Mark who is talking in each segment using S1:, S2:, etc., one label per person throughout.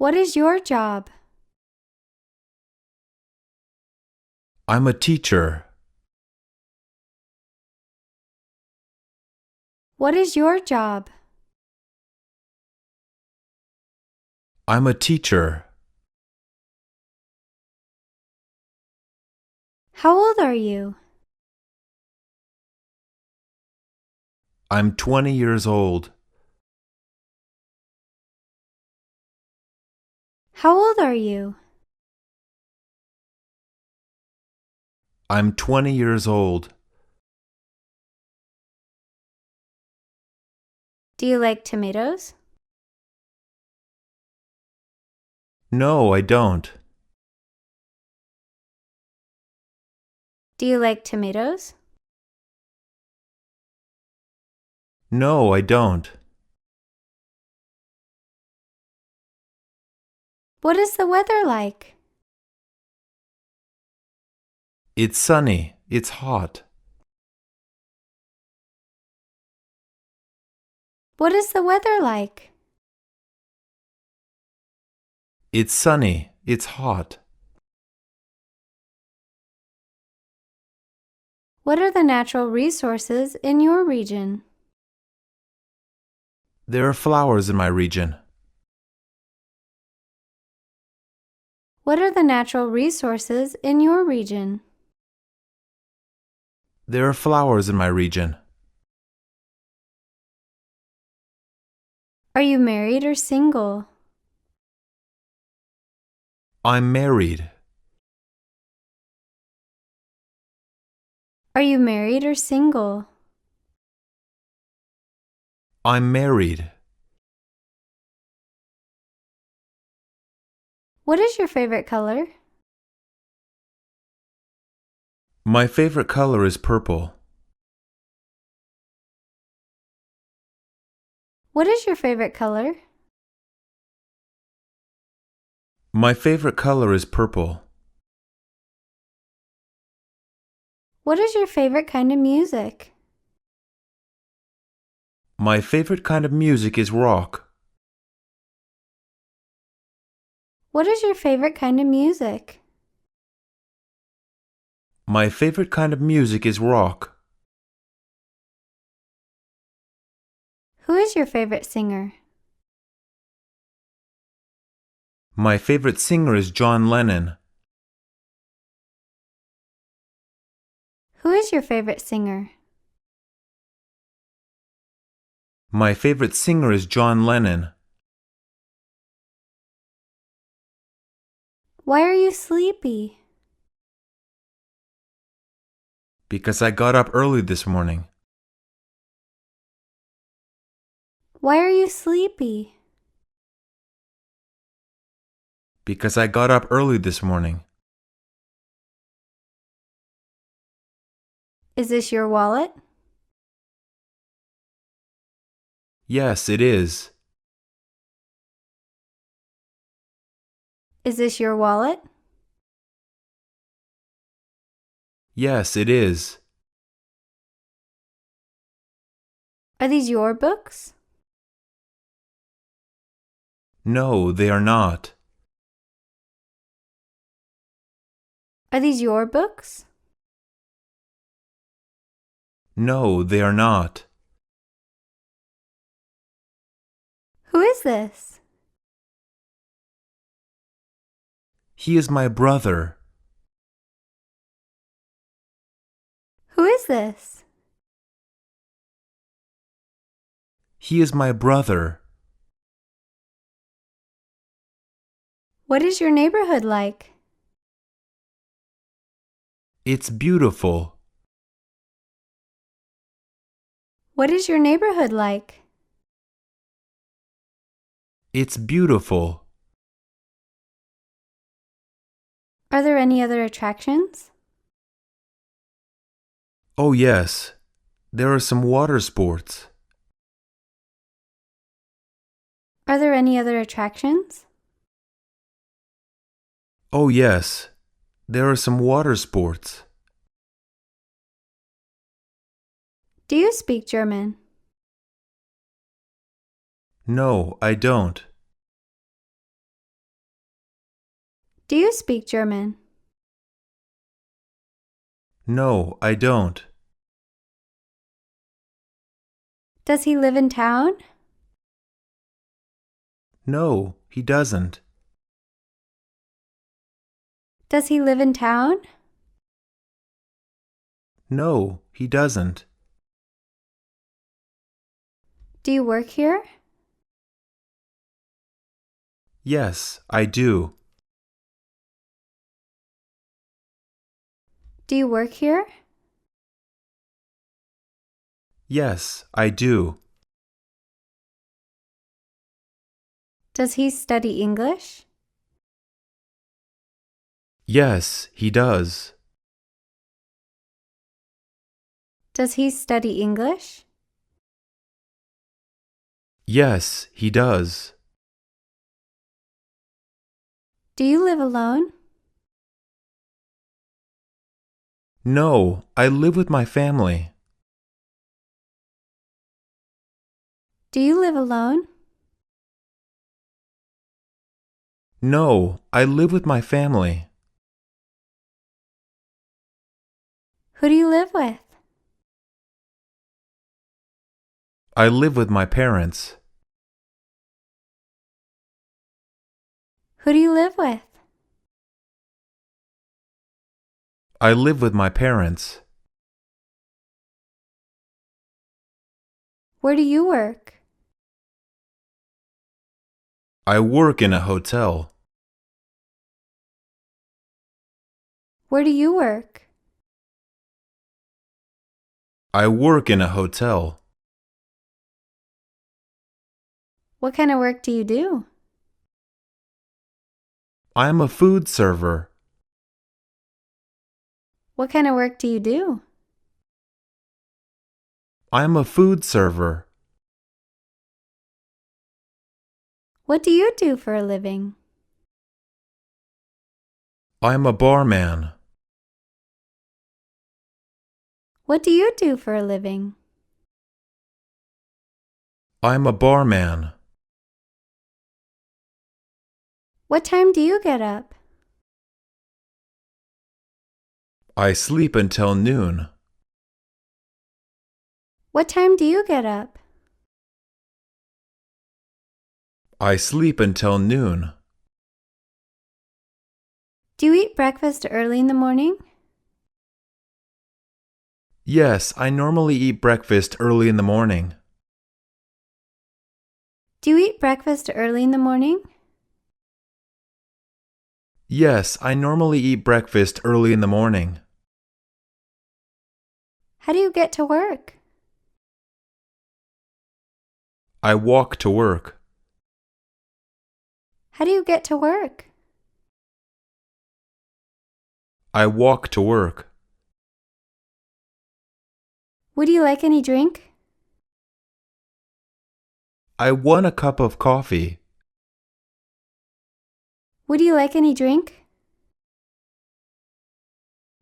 S1: What is your job?
S2: I'm a teacher.
S1: What is your job?
S2: I'm a teacher.
S1: How old are you?
S2: I'm 20 years old.
S1: How old are you?
S2: I'm 20 years old.
S1: Do you like tomatoes?
S2: No, I don't.
S1: Do you like tomatoes?
S2: No, I don't.
S1: What is the weather like?
S2: It's sunny. It's hot.
S1: What is the weather like?
S2: It's sunny. It's hot.
S1: What are the natural resources in your region?
S2: There are flowers in my region.
S1: What are the natural resources in your region?
S2: There are flowers in my region.
S1: Are you married or single?
S2: I'm married.
S1: Are you married or single?
S2: I'm married.
S1: What is your favorite color?
S2: My favorite color is purple.
S1: What is your favorite color?
S2: My favorite color is purple.
S1: What is your favorite kind of music?
S2: My favorite kind of music is rock.
S1: What is your favorite kind of music?
S2: My favorite kind of music is rock.
S1: Who is your favorite singer?
S2: My favorite singer is John Lennon.
S1: Who is your favorite singer?
S2: My favorite singer is John Lennon.
S1: Why are you sleepy?
S2: Because I got up early this morning.
S1: Why are you sleepy?
S2: Because I got up early this morning.
S1: Is this your wallet?
S2: Yes, it is.
S1: Is this your wallet?
S2: Yes, it is.
S1: Are these your books?
S2: No, they are not.
S1: Are these your books?
S2: No, they are not.
S1: Who is this?
S2: He is my brother.
S1: Who is this?
S2: He is my brother.
S1: What is your neighborhood like?
S2: It's beautiful.
S1: What is your neighborhood like?
S2: It's beautiful.
S1: Are there any other attractions?
S2: Oh, yes. There are some water sports.
S1: Are there any other attractions?
S2: Oh, yes. There are some water sports.
S1: Do you speak German?
S2: No, I don't.
S1: Do you speak German?
S2: No, I don't.
S1: Does he live in town?
S2: No, he doesn't.
S1: Does he live in town?
S2: No, he doesn't.
S1: Do you work here?
S2: Yes, I do.
S1: Do you work here?
S2: Yes, I do.
S1: Does he study English?
S2: Yes, he does.
S1: Does he study English?
S2: Yes, he does.
S1: Do you live alone?
S2: No, I live with my family.
S1: Do you live alone?
S2: No, I live with my family.
S1: Who do you live with?
S2: I live with my parents.
S1: Who do you live with?
S2: I live with my parents.
S1: Where do you work?
S2: I work in a hotel.
S1: Where do you work?
S2: I work in a hotel.
S1: What kind of work do you do?
S2: I am a food server.
S1: What kind of work do you do?
S2: I am a food server.
S1: What do you do for a living?
S2: I am a barman.
S1: What do you do for a living?
S2: I am a barman.
S1: What time do you get up?
S2: I sleep until noon.
S1: What time do you get up?
S2: I sleep until noon.
S1: Do you eat breakfast early in the morning?
S2: Yes, I normally eat breakfast early in the morning.
S1: Do you eat breakfast early in the morning?
S2: Yes, I normally eat breakfast early in the morning.
S1: How do you get to work?
S2: I walk to work.
S1: How do you get to work?
S2: I walk to work.
S1: Would you like any drink?
S2: I want a cup of coffee.
S1: Would you like any drink?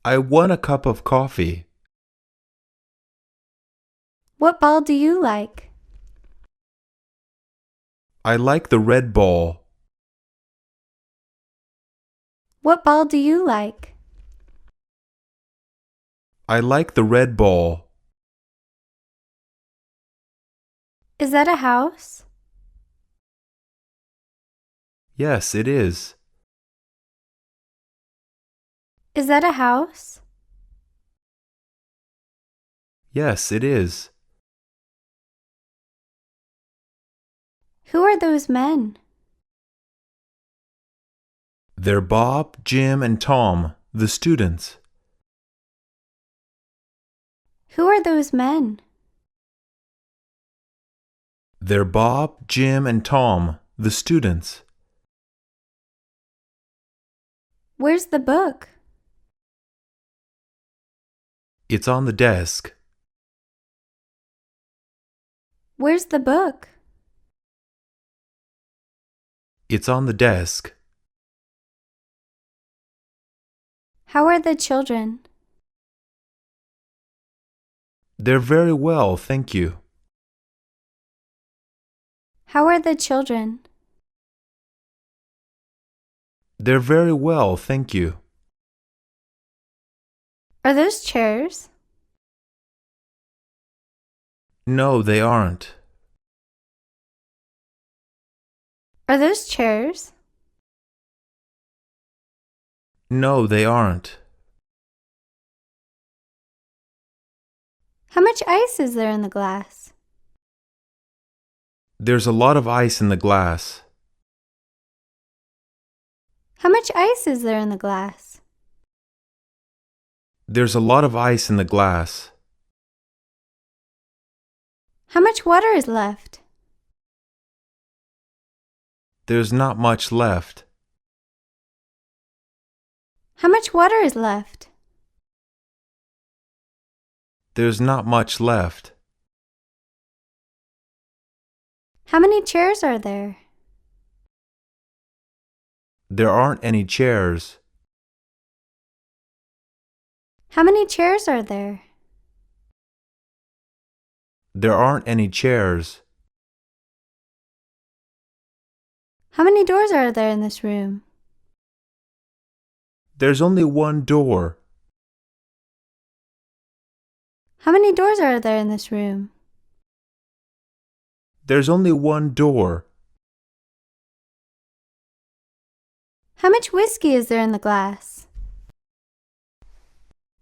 S2: I want a cup of coffee.
S1: What ball do you like?
S2: I like the red ball.
S1: What ball do you like?
S2: I like the red ball.
S1: Is that a house?
S2: Yes, it is.
S1: Is that a house?
S2: Yes, it is.
S1: Who are those men?
S2: They're Bob, Jim, and Tom, the students.
S1: Who are those men?
S2: They're Bob, Jim, and Tom, the students.
S1: Where's the book?
S2: It's on the desk.
S1: Where's the book?
S2: It's on the desk.
S1: How are the children?
S2: They're very well, thank you.
S1: How are the children?
S2: They're very well, thank you.
S1: Are those chairs?
S2: No, they aren't.
S1: Are those chairs?
S2: No, they aren't.
S1: How much ice is there in the glass?
S2: There's a lot of ice in the glass.
S1: How much ice is there in the glass?
S2: There's a lot of ice in the glass.
S1: How much water is left?
S2: There's not much left.
S1: How much water is left?
S2: There's not much left.
S1: How many chairs are there?
S2: There aren't any chairs.
S1: How many chairs are there?
S2: There aren't any chairs.
S1: How many doors are there in this room?
S2: There's only one door.
S1: How many doors are there in this room?
S2: There's only one door.
S1: How much whiskey is there in the glass?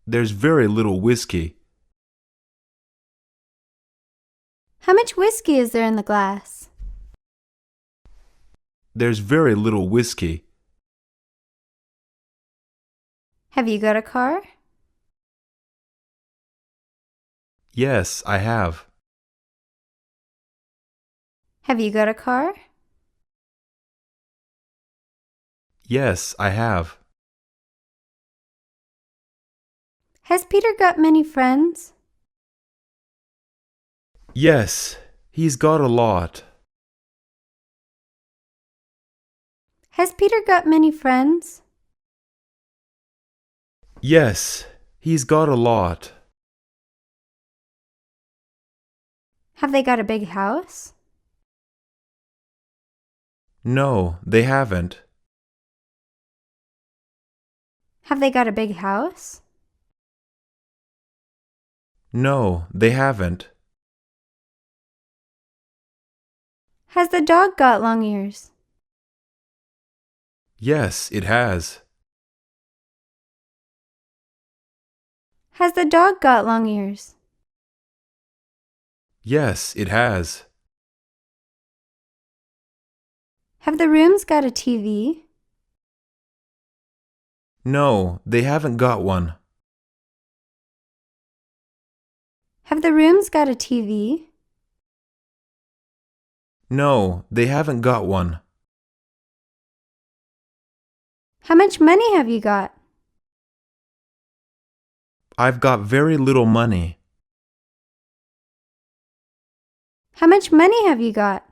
S2: There's very little whiskey.
S1: How much whiskey is there in the glass?
S2: There's very little whiskey.
S1: Have you got a car?
S2: Yes, I have.
S1: Have you got a car?
S2: Yes, I have.
S1: Has Peter got many friends?
S2: Yes, he's got a lot.
S1: Has Peter got many friends?
S2: Yes, he's got a lot.
S1: Have they got a big house?
S2: No, they haven't.
S1: Have they got a big house?
S2: No, they haven't.
S1: Has the dog got long ears?
S2: Yes, it has.
S1: Has the dog got long ears?
S2: Yes, it has.
S1: Have the rooms got a TV?
S2: No, they haven't got one.
S1: Have the rooms got a TV?
S2: No, they haven't got one.
S1: How much money have you got?
S2: I've got very little money.
S1: How much money have you got?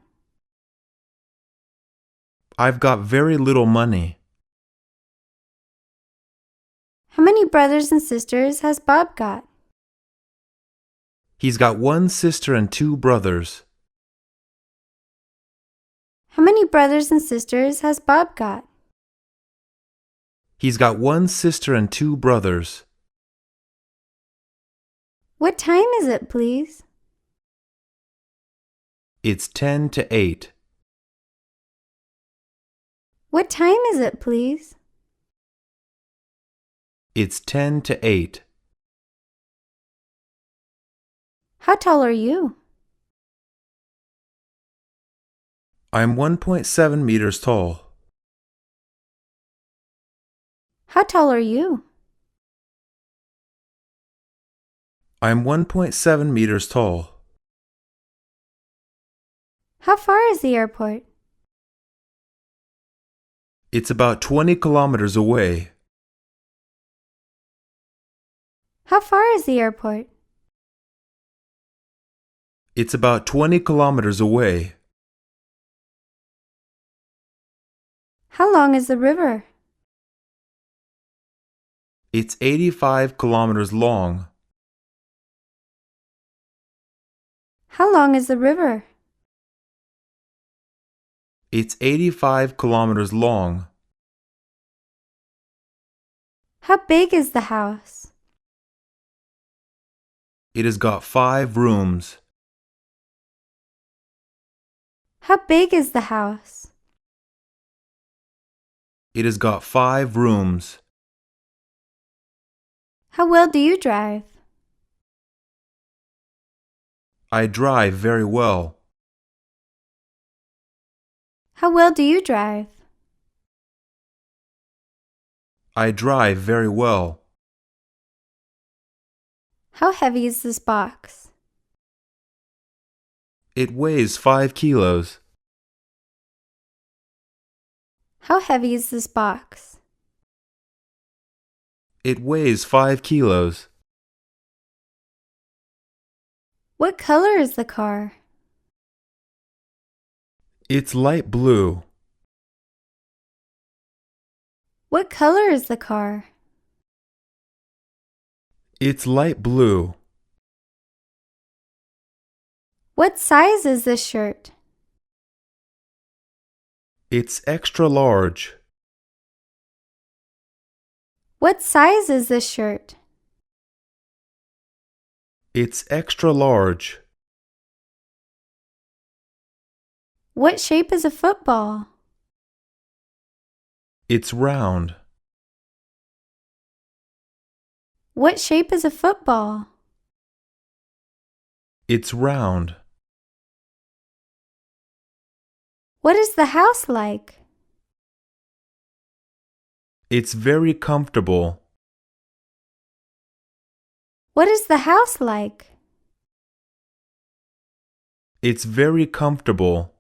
S2: I've got very little money.
S1: How many brothers and sisters has Bob got?
S2: He's got one sister and two brothers.
S1: How many brothers and sisters has Bob got?
S2: He's got one sister and two brothers.
S1: What time is it, please?
S2: It's 10 to 8.
S1: What time is it, please?
S2: It's 10 to 8.
S1: How tall are you?
S2: I'm 1.7 meters tall.
S1: How tall are you?
S2: I'm 1.7 meters tall.
S1: How far is the airport?
S2: It's about 20 kilometers away.
S1: How far is the airport?
S2: It's about 20 kilometers away.
S1: How long is the river?
S2: It's 85 kilometers long.
S1: How long is the river?
S2: It's 85 kilometers long.
S1: How big is the house?
S2: It has got 5 rooms.
S1: How big is the house?
S2: It has got 5 rooms.
S1: How well do you drive?
S2: I drive very well.
S1: How well do you drive?
S2: I drive very well.
S1: How heavy is this box?
S2: It weighs 5 kilos.
S1: How heavy is this box?
S2: It weighs 5 kilos.
S1: What color is the car?
S2: It's light blue.
S1: What color is the car?
S2: It's light blue.
S1: What size is this shirt?
S2: It's extra large.
S1: What size is this shirt?
S2: It's extra large.
S1: What shape is a football?
S2: It's round.
S1: What shape is a football?
S2: It's round.
S1: What is the house like?
S2: It's very comfortable.
S1: What is the house like?
S2: It's very comfortable.